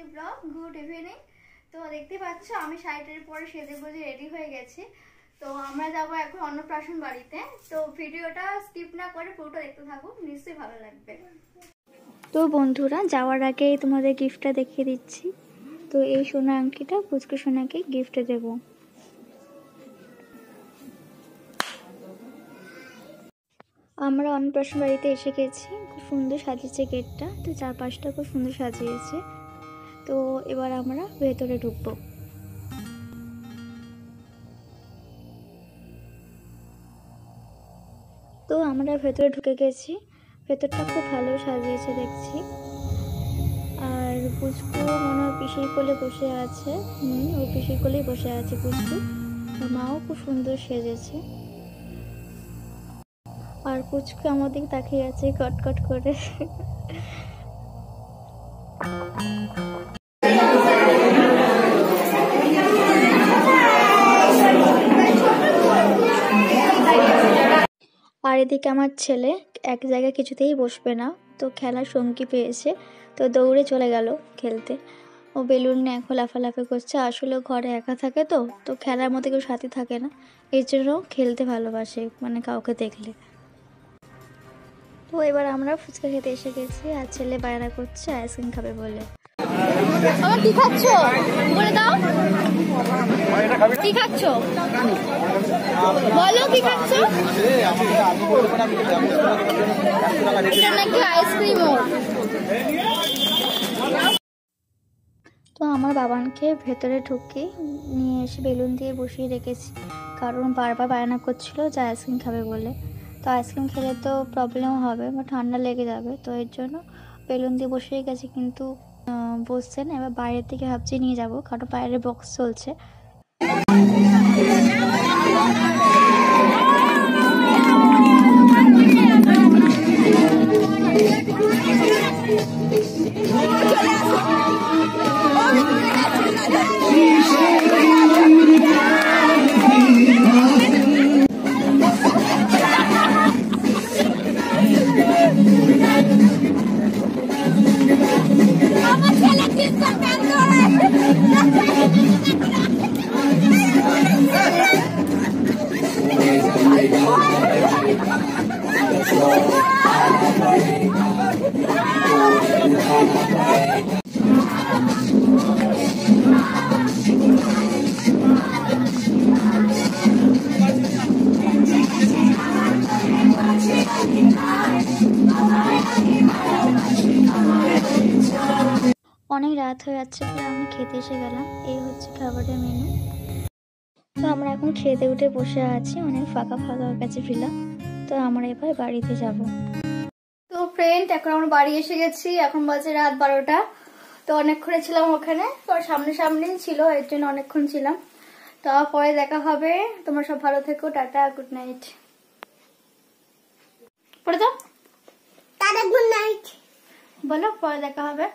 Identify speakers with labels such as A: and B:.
A: Daily blog. Good evening. তো দেখতে পাচ্ছ আমি শাড়িটার পরে সেজে গুজে রেডি হয়ে গেছি। তো আমরা যাবো এখন অন্নপ্রাশন বাড়িতে। তো ভিডিওটা স্কিপ না করে পুরোটা দেখতে থাকো, নিশ্চয়ই ভালো লাগবে। তো বন্ধুরা, যাওয়ার আগে তোমাদের গিফটটা দেখিয়ে দিচ্ছি। তো এই সোনা আংটিটা পুচকু সোনাকে গিফটে দেব। আমরা অন্নপ্রাশন বাড়িতে এসে গেছি। খুব সুন্দর সাজিয়েছে গেটটা, তো চারপাশটা খুব সুন্দর সাজিয়েছে। তো এবার আমরা ভেতরে ঢুকবো। তো আমরা ভেতরে ঢুকে গেছি। ভেতরটা খুব ভালো সাজিয়েছে দেখছি। আর পুচকু মনে হয় পিসির কোলে বসে আছে। ও পিসির কোলেই বসে আছে পুচকু। মাও খুব সুন্দর সেজেছে। আর পুচকু আমাদের তাকিয়ে আছে কটকট করে। আর এদিকে আমার ছেলে এক জায়গায় কিছুতেই বসবে না, তো খেলার সঙ্গী পেয়েছে, তো দৌড়ে চলে গেল খেলতে। ও বেলুন নিয়ে এখন লাফালাফি করছে। আসলে ঘরে একা থাকে, তো খেলার মতো কেউ সাথী থাকে না, এর জন্য খেলতে ভালোবাসে, মানে কাউকে দেখলে। তো এবার আমরা ফুচকা খেতে এসে গেছি, আর ছেলে বায়না করছে আইসক্রিম খাবে বলে। আমার কি খাচ্ছ বলে দাও, কি খাচ্ছ বলো, কি খাচ্ছ? নাকি আইসক্রিম? তো আমার বাবানকে ভেতরে ঢুকে নিয়ে এসে বেলুন দিয়ে বসিয়ে রেখেছি, কারণ বারবার বায়না করছিল যে আইসক্রিম খাবে বলে। তো আইসক্রিম খেলে তো প্রবলেম হবে বা ঠান্ডা লেগে যাবে, তো এর জন্য বেলুন দিয়ে বসিয়ে গেছি, কিন্তু বসছে না। এবার বাইরের থেকে ভাবছি নিয়ে যাব, কারণ বাইরে বক্স চলছে। অনেক রাত হয়ে যাচ্ছে বলে আমরা খেতে এসে গেলাম। এই হচ্ছে খাবারের মেনু। তো আমরা এখন খেতে উঠে বসে আছি, অনেক ফাঁকা ফাঁকা হয়ে গেছে ভিলা। তো আমরা এবার বাড়িতে যাব। তো ফ্রেন্ড, এখন আমরা বাড়ি এসে গেছি। এখন বাজে রাত 12টা। তো অনেকক্ষণ ছিলাম ওখানে, তো সামনেই ছিল, এর জন্য অনেকক্ষণ ছিলাম। তো পরে দেখা হবে। তোমরা সব ভালো থেকো, টাটা, গুড নাইট। পড়ে যাও, টাটা, গুড নাইট বলো। পরে দেখা হবে।